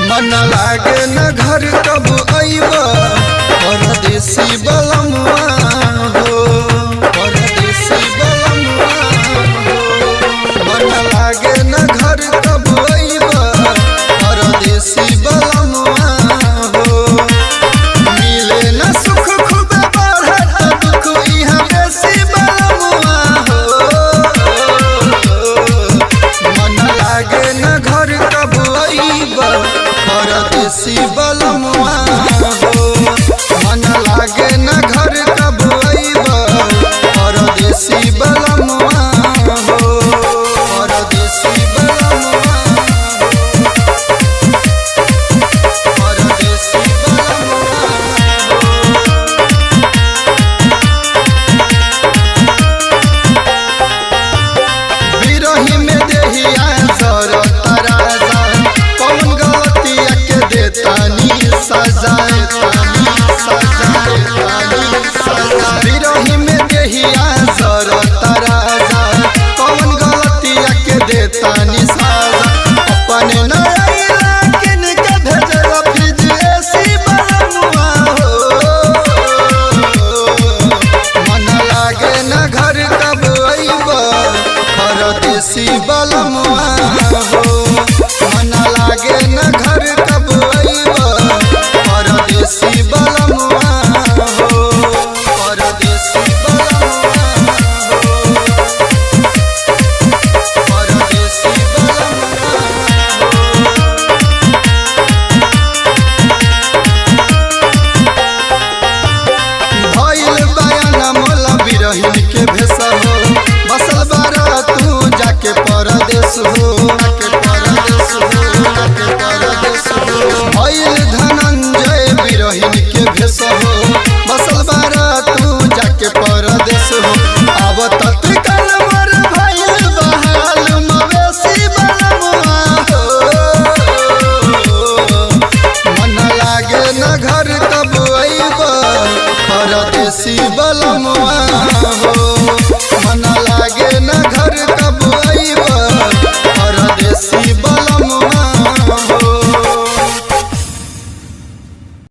मन लागे न घर कब आइबा परदेसी बलमुआ हो, परदेसी बलमुआ हो। मन लागे न घर कब आइबा परदेसी बलमुआ हो। मिले न सुख खूबे बढ़त दुख इहाँ बेसी बलमुआ हो। मन लागे न घर कब आइबा परदेसी बलमुआ हो। मन लागे न घर कब आइबा परदेसी बलमुआ हो, परदेसी बलमुआ हो, परदेसी बलमुआ हो। बिरही में देहिया जरता राजा कौन गलतिया के देतानी सजाए तानी सजाए तानी सजा। बिरही में देहिया जरता राजा कौन गलतिया के देतानी सजा। अपने न आइला किन के भेजला फ्रिज एसी बलमुआ हो। मन लागे न घर कब आइबा परदेसी बलमुआ हो। मन लागे न घर कब आइबा परदेसी बलमुआ हो, परदेसी बलमुआ हो, परदेसी बलमुआ हो। भइल बयान मोला बिरहिन के भेष हो। बसल बारा तू जाके परदेश हो, जाके परदेश हो, जाके परदेश हो। भइल धनंजय बिरहिन के भेष हो। बसल बारा तू जाके परदेश हो। अब तत्काल मर भइल बहाल मवेशी बलमुआ हो। मन लागे न घर कब आइबा परदेसी बलमुआ